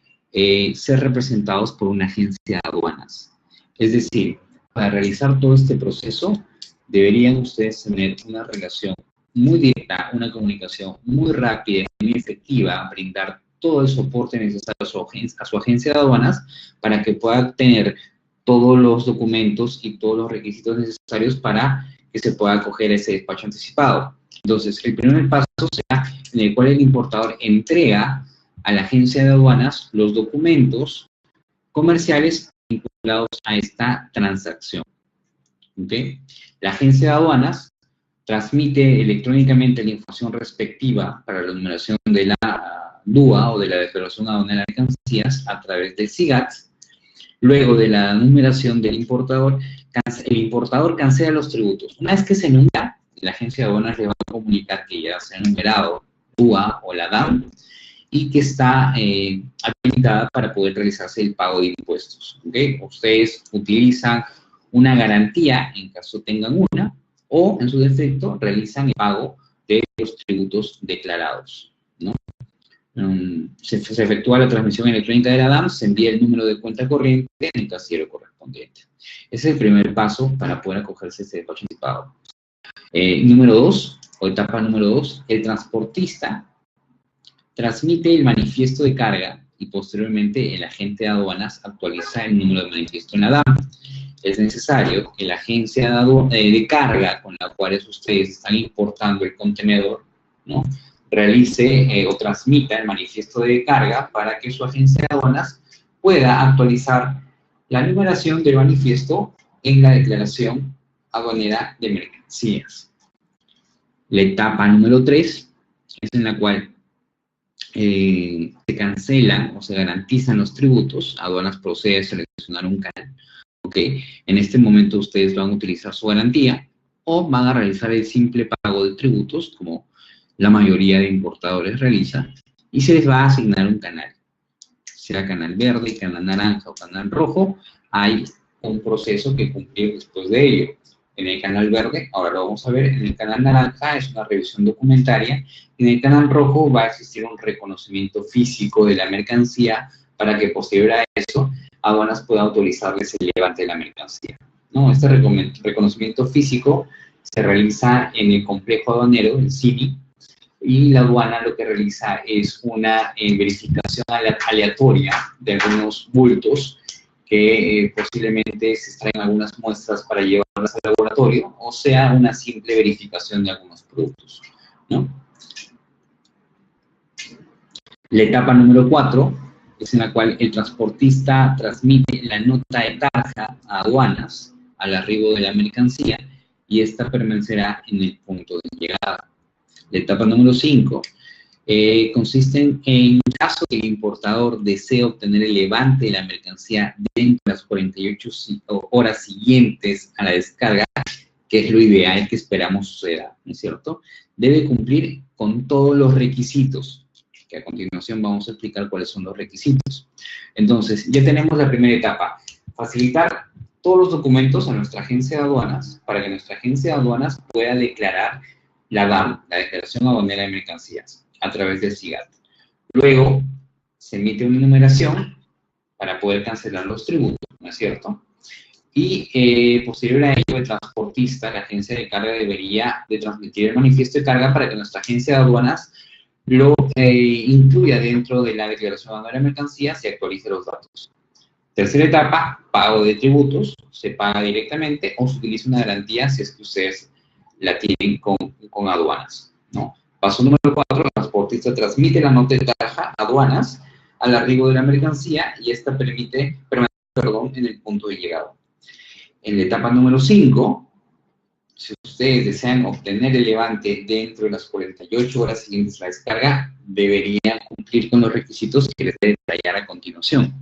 ser representados por una agencia de aduanas. Es decir, para realizar todo este proceso, deberían ustedes tener una relación muy directa, una comunicación muy rápida y muy efectiva, brindar todo el soporte necesario a su agencia de aduanas para que pueda tener todos los documentos y todos los requisitos necesarios para que se pueda acoger ese despacho anticipado. Entonces, el primer paso será en el cual el importador entrega a la agencia de aduanas los documentos comerciales vinculados a esta transacción. ¿Okay? La agencia de aduanas transmite electrónicamente la información respectiva para la numeración de la DUA o de la Declaración Aduanera de Mercancías a través del SIGAT. Luego de la numeración del importador, el importador cancela los tributos. Una vez que se numera, la agencia de aduanas le va a comunicar que ya se ha numerado DUA o la DAM y que está habilitada para poder realizarse el pago de impuestos. ¿Okay? Ustedes utilizan una garantía en caso tengan una, o en su defecto realizan el pago de los tributos declarados, ¿no? Se efectúa la transmisión electrónica de la DAM, se envía el número de cuenta corriente en el casillero correspondiente. Ese es el primer paso para poder acogerse a este despacho anticipado. Número 2, o etapa número 2, el transportista transmite el manifiesto de carga y posteriormente el agente de aduanas actualiza el número de manifiesto en la DAM. Es necesario que la agencia de carga con la cual ustedes están importando el contenedor, ¿no?, realice o transmita el manifiesto de carga para que su agencia de aduanas pueda actualizar la numeración del manifiesto en la declaración aduanera de mercancías. La etapa número 3 es en la cual se cancelan o se garantizan los tributos. Aduanas procede a seleccionar un canal. Okay. En este momento ustedes van a utilizar su garantía o van a realizar el simple pago de tributos, como la mayoría de importadores realiza, y se les va a asignar un canal. Sea canal verde, canal naranja o canal rojo, hay un proceso que cumplir después de ello. En el canal verde, ahora lo vamos a ver, en el canal naranja es una revisión documentaria, y en el canal rojo va a existir un reconocimiento físico de la mercancía para que posterior a eso aduanas pueda autorizarles el levante de la mercancía, ¿no? Este reconocimiento físico se realiza en el complejo aduanero, en CIDI, y la aduana lo que realiza es una verificación aleatoria de algunos bultos que posiblemente se extraen algunas muestras para llevarlas al laboratorio, o sea, una simple verificación de algunos productos, ¿no? La etapa número 4 es en la cual el transportista transmite la nota de tarja a aduanas al arribo de la mercancía y esta permanecerá en el punto de llegada. La etapa número 5 consiste en caso que el importador desee obtener el levante de la mercancía dentro de las 48 horas siguientes a la descarga, que es lo ideal que esperamos suceda, ¿no es cierto? Debe cumplir con todos los requisitos, que a continuación vamos a explicar cuáles son los requisitos. Entonces, ya tenemos la primera etapa, facilitar todos los documentos a nuestra agencia de aduanas para que nuestra agencia de aduanas pueda declarar la DAM, la Declaración Aduanera de Mercancías, a través del SIGAT. Luego, se emite una numeración para poder cancelar los tributos, ¿no es cierto? Y posterior a ello, el transportista, la agencia de carga, debería de transmitir el manifiesto de carga para que nuestra agencia de aduanas lo incluya dentro de la Declaración Aduanera de Mercancías y actualice los datos. Tercera etapa, pago de tributos. Se paga directamente o se utiliza una garantía si es que ustedes la tienen con aduanas, ¿no? Paso número 4, el transportista transmite la nota de tarja a aduanas al arribo de la mercancía y esta permite permanecer en el punto de llegada. En la etapa número 5, si ustedes desean obtener el levante dentro de las 48 horas siguientes a la descarga, deberían cumplir con los requisitos que les voy a detallar a continuación.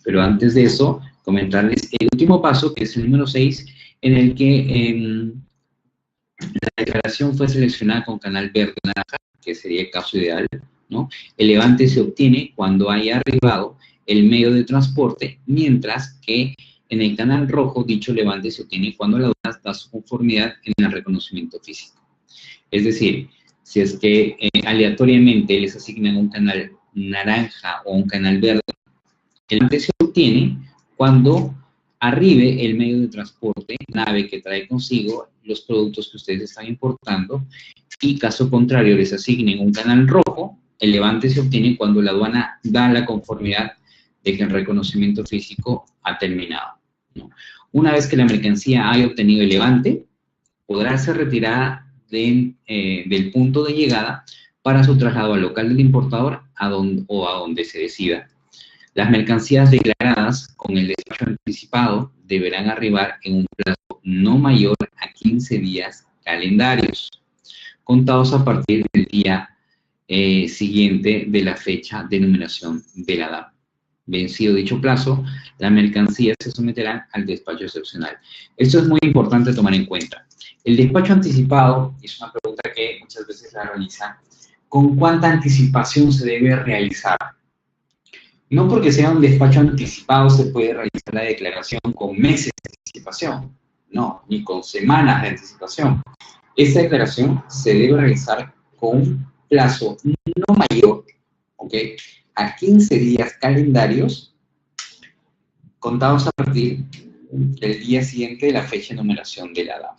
Pero antes de eso, comentarles el último paso, que es el número 6, en el que la declaración fue seleccionada con canal verde o naranja, que sería el caso ideal, ¿no? El levante se obtiene cuando haya arribado el medio de transporte, mientras que en el canal rojo dicho levante se obtiene cuando la aduana da su conformidad en el reconocimiento físico. Es decir, si es que aleatoriamente les asignan un canal naranja o un canal verde, el levante se obtiene cuando arribe el medio de transporte, nave que trae consigo los productos que ustedes están importando, y caso contrario les asignen un canal rojo, el levante se obtiene cuando la aduana da la conformidad de que el reconocimiento físico ha terminado. ¿no? Una vez que la mercancía haya obtenido el levante, podrá ser retirada del punto de llegada para su traslado al local del importador o a donde se decida. Las mercancías declaradas con el despacho anticipado deberán arribar en un plazo no mayor a 15 días calendarios, contados a partir del día siguiente de la fecha de numeración de la DAM. Vencido dicho plazo, la mercancía se someterá al despacho excepcional. Esto es muy importante tomar en cuenta. El despacho anticipado es una pregunta que muchas veces la realizan. ¿Con cuánta anticipación se debe realizar? No porque sea un despacho anticipado se puede realizar la declaración con meses de anticipación, no, ni con semanas de anticipación. Esta declaración se debe realizar con un plazo no mayor, ¿ok?, a 15 días calendarios contados a partir del día siguiente de la fecha de numeración de la DAM.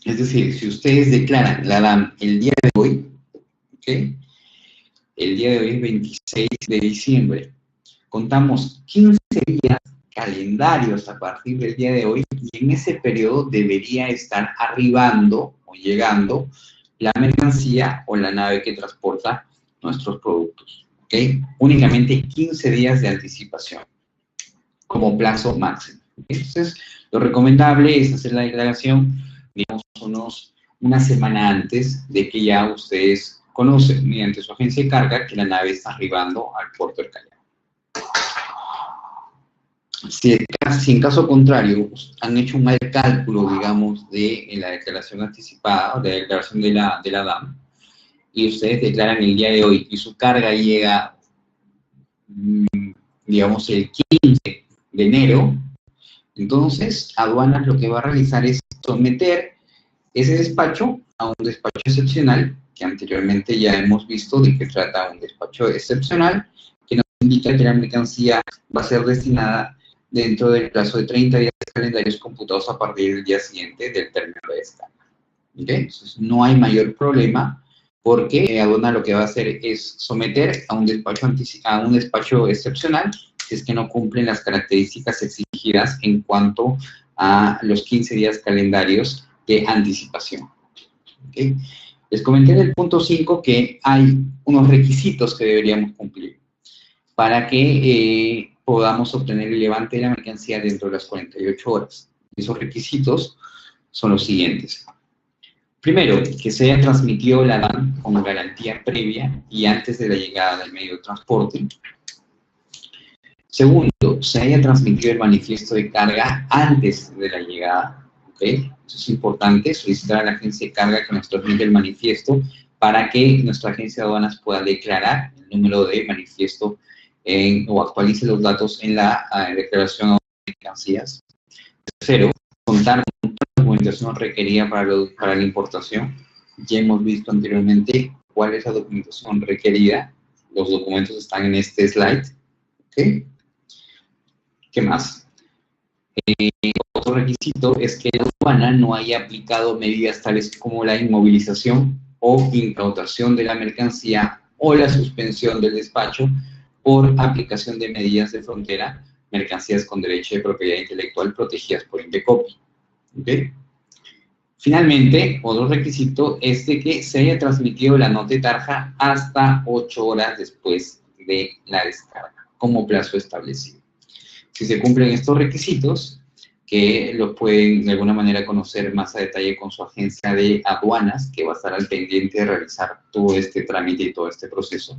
Es decir, si ustedes declaran la DAM el día de hoy, ¿ok?, el día de hoy es 26 de diciembre, contamos 15 días calendarios a partir del día de hoy y en ese periodo debería estar arribando o llegando la mercancía o la nave que transporta nuestros productos. ¿Okay? Únicamente 15 días de anticipación como plazo máximo. ¿Okay? Entonces, lo recomendable es hacer la declaración, digamos, una semana antes de que ya ustedes conocen mediante su agencia de carga que la nave está arribando al puerto del Callao. Si en caso contrario han hecho un mal cálculo, digamos, de la declaración anticipada, de la declaración de la DAM, y ustedes declaran el día de hoy y su carga llega, digamos, el 15 de enero, entonces aduanas lo que va a realizar es someter ese despacho a un despacho excepcional, que anteriormente ya hemos visto de que trata un despacho excepcional, que nos indica que la mercancía va a ser destinada dentro del plazo de 30 días calendarios computados a partir del día siguiente del término de descarga. ¿Okay? Entonces, no hay mayor problema, porque aduana lo que va a hacer es someter a un despacho excepcional si es que no cumplen las características exigidas en cuanto a los 15 días calendarios de anticipación. ¿Okay? Les comenté en el punto 5 que hay unos requisitos que deberíamos cumplir para que podamos obtener el levante de la mercancía dentro de las 48 horas. Esos requisitos son los siguientes. Primero, que se haya transmitido la DAM con garantía previa y antes de la llegada del medio de transporte. Segundo, se haya transmitido el manifiesto de carga antes de la llegada. ¿Okay? Eso es importante, solicitar a la agencia de carga que nos transmita el manifiesto para que nuestra agencia de aduanas pueda declarar el número de manifiesto o actualice los datos en la declaración de mercancías. Tercero, contar con la documentación requerida para la importación. Ya hemos visto anteriormente cuál es la documentación requerida. Los documentos están en este slide. ¿Okay? ¿Qué más? Otro requisito es que la aduana no haya aplicado medidas tales como la inmovilización o incautación de la mercancía o la suspensión del despacho por aplicación de medidas de frontera, mercancías con derecho de propiedad intelectual protegidas por Indecopi. ¿Okay? Finalmente, otro requisito es de que se haya transmitido la nota de tarja hasta 8 horas después de la descarga, como plazo establecido. Si se cumplen estos requisitos, que los pueden de alguna manera conocer más a detalle con su agencia de aduanas, que va a estar al pendiente de realizar todo este trámite y todo este proceso,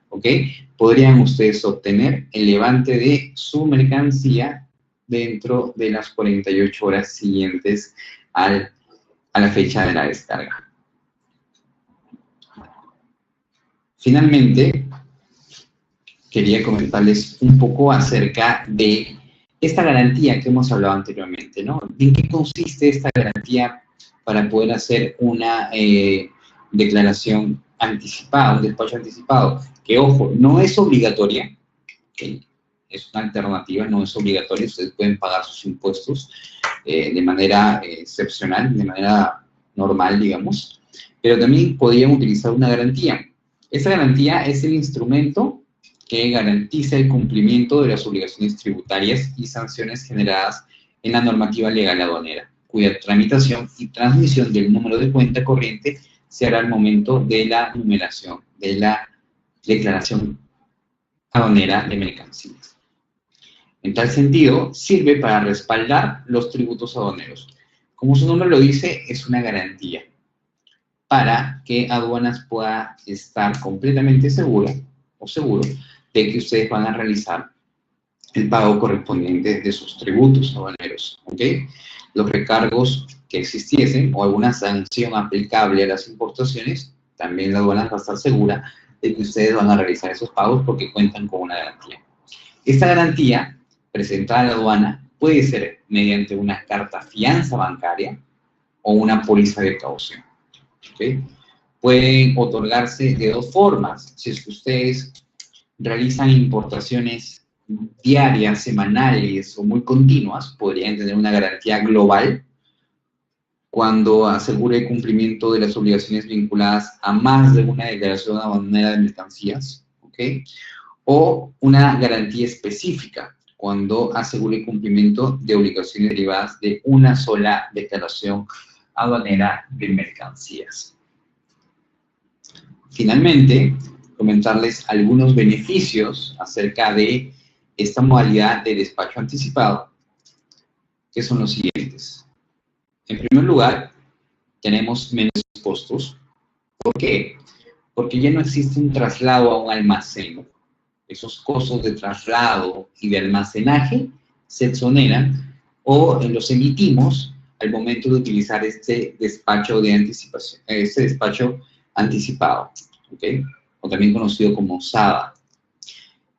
¿ok? Podrían ustedes obtener el levante de su mercancía dentro de las 48 horas siguientes a la fecha de la descarga. Finalmente, quería comentarles un poco acerca de esta garantía que hemos hablado anteriormente, ¿no? ¿En qué consiste esta garantía para poder hacer una declaración anticipada, un despacho anticipado? Que, ojo, no es obligatoria, ¿okay? Es una alternativa, no es obligatoria, ustedes pueden pagar sus impuestos de manera excepcional, de manera normal, digamos, pero también podrían utilizar una garantía. Esta garantía es el instrumento que garantiza el cumplimiento de las obligaciones tributarias y sanciones generadas en la normativa legal aduanera, cuya tramitación y transmisión del número de cuenta corriente se hará al momento de la numeración de la declaración aduanera de mercancías. En tal sentido, sirve para respaldar los tributos aduaneros. Como su nombre lo dice, es una garantía para que aduanas pueda estar completamente segura o seguro de que ustedes van a realizar el pago correspondiente de sus tributos aduaneros, ¿ok? Los recargos que existiesen o alguna sanción aplicable a las importaciones, también la aduana va a estar segura de que ustedes van a realizar esos pagos porque cuentan con una garantía. Esta garantía presentada a la aduana puede ser mediante una carta fianza bancaria o una póliza de caución, ¿ok? Pueden otorgarse de dos formas. Si es que ustedes realizan importaciones diarias, semanales o muy continuas, podrían tener una garantía global cuando asegure el cumplimiento de las obligaciones vinculadas a más de una declaración aduanera de mercancías, ¿ok? O una garantía específica cuando asegure el cumplimiento de obligaciones derivadas de una sola declaración aduanera de mercancías. Finalmente, comentarles algunos beneficios acerca de esta modalidad de despacho anticipado, que son los siguientes. En primer lugar, tenemos menos costos. ¿Por qué? Porque ya no existe un traslado a un almacén. Esos costos de traslado y de almacenaje se exoneran o los emitimos al momento de utilizar este despacho de anticipación, este despacho anticipado, ¿ok? O también conocido como SABA.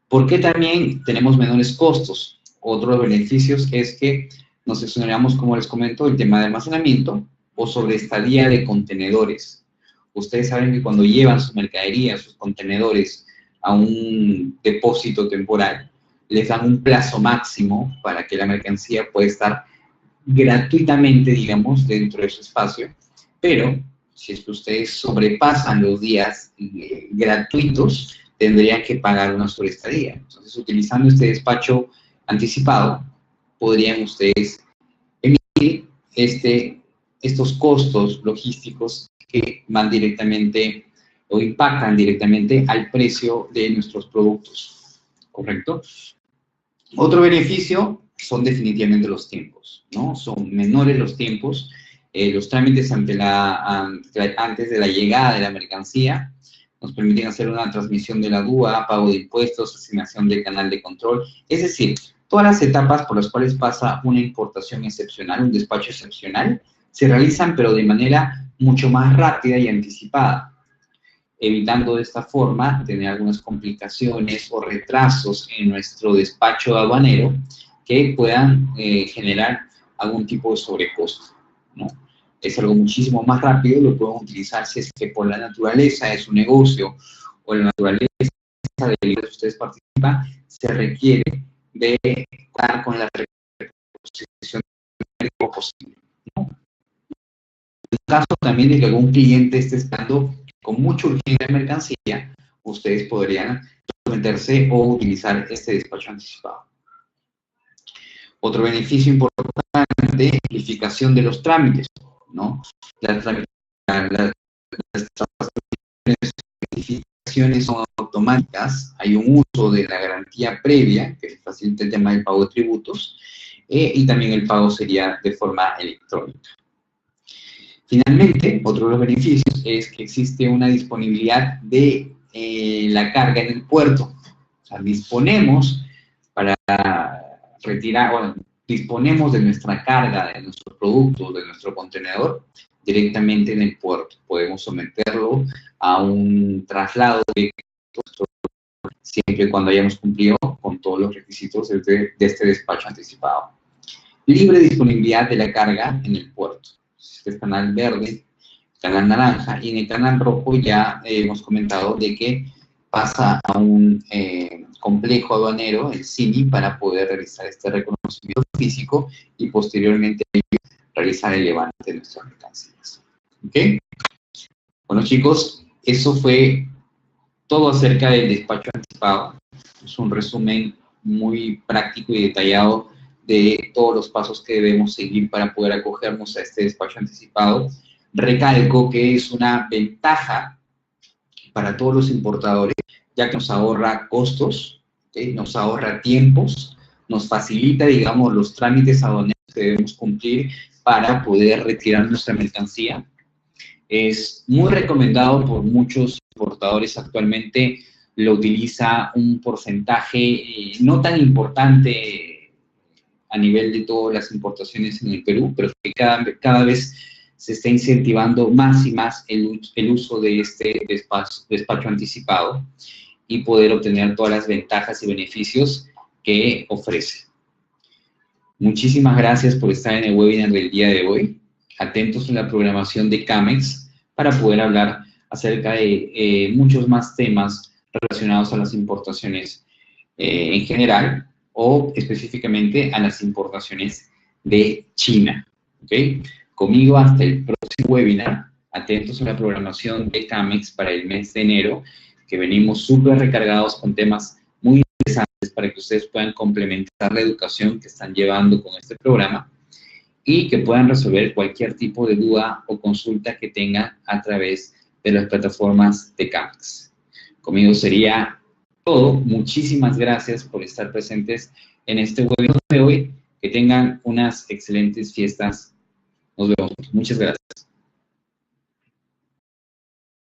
¿Por qué también tenemos menores costos? Otro de los beneficios es que nos exoneramos, como les comento, el tema de almacenamiento o sobre estadía de contenedores. Ustedes saben que cuando llevan su mercadería, sus contenedores a un depósito temporal, les dan un plazo máximo para que la mercancía pueda estar gratuitamente, digamos, dentro de su espacio, pero si es que ustedes sobrepasan los días gratuitos, tendrían que pagar una sobreestadía. Entonces, utilizando este despacho anticipado, podrían ustedes emitir estos costos logísticos que van directamente o impactan directamente al precio de nuestros productos, ¿correcto? Otro beneficio son definitivamente los tiempos, ¿no? Son menores los tiempos, los trámites antes de la llegada de la mercancía nos permiten hacer una transmisión de la DUA, pago de impuestos, asignación del canal de control, es decir, todas las etapas por las cuales pasa una importación excepcional, un despacho excepcional, se realizan pero de manera mucho más rápida y anticipada, evitando de esta forma tener algunas complicaciones o retrasos en nuestro despacho aduanero que puedan generar algún tipo de sobrecosto, ¿no? Es algo muchísimo más rápido, lo pueden utilizar si es que por la naturaleza de su negocio o la naturaleza del que ustedes participan, se requiere de contar con la reposición de lo posible, ¿no? En caso también de que algún cliente esté esperando con mucha urgencia de mercancía, ustedes podrían someterse o utilizar este despacho anticipado. Otro beneficio importante, simplificación de los trámites, ¿no? Las certificaciones son automáticas, hay un uso de la garantía previa que facilita el tema del pago de tributos y también el pago sería de forma electrónica. Finalmente, otro de los beneficios es que existe una disponibilidad de la carga en el puerto. O sea, disponemos para retirar, bueno, disponemos de nuestra carga, de nuestros productos, de nuestro contenedor directamente en el puerto. Podemos someterlo a un traslado de siempre y cuando hayamos cumplido con todos los requisitos de este despacho anticipado. Libre disponibilidad de la carga en el puerto. Este es canal verde, canal naranja, y en el canal rojo ya hemos comentado de que pasa a un complejo aduanero, el CIMI, para poder realizar este reconocimiento físico y posteriormente realizar el levante de nuestras mercancías. ¿Ok? Bueno, chicos, eso fue todo acerca del despacho anticipado. Es un resumen muy práctico y detallado de todos los pasos que debemos seguir para poder acogernos a este despacho anticipado. Recalco que es una ventaja para todos los importadores, ya que nos ahorra costos, ¿okay? Nos ahorra tiempos, nos facilita, digamos, los trámites aduaneros que debemos cumplir para poder retirar nuestra mercancía. Es muy recomendado por muchos importadores. Actualmente lo utiliza un porcentaje no tan importante a nivel de todas las importaciones en el Perú, pero que cada vez se está incentivando más y más el uso de este despacho anticipado y poder obtener todas las ventajas y beneficios que ofrece. Muchísimas gracias por estar en el webinar del día de hoy. Atentos en la programación de CAMEX para poder hablar acerca de muchos más temas relacionados a las importaciones en general o específicamente a las importaciones de China. ¿Okay? Conmigo hasta el próximo webinar. Atentos a la programación de CAMEX para el mes de enero, que venimos súper recargados con temas muy interesantes para que ustedes puedan complementar la educación que están llevando con este programa y que puedan resolver cualquier tipo de duda o consulta que tengan a través de las plataformas de CAMEX. Conmigo sería todo. Muchísimas gracias por estar presentes en este webinar de hoy. Que tengan unas excelentes fiestas. Nos vemos. Muchas gracias.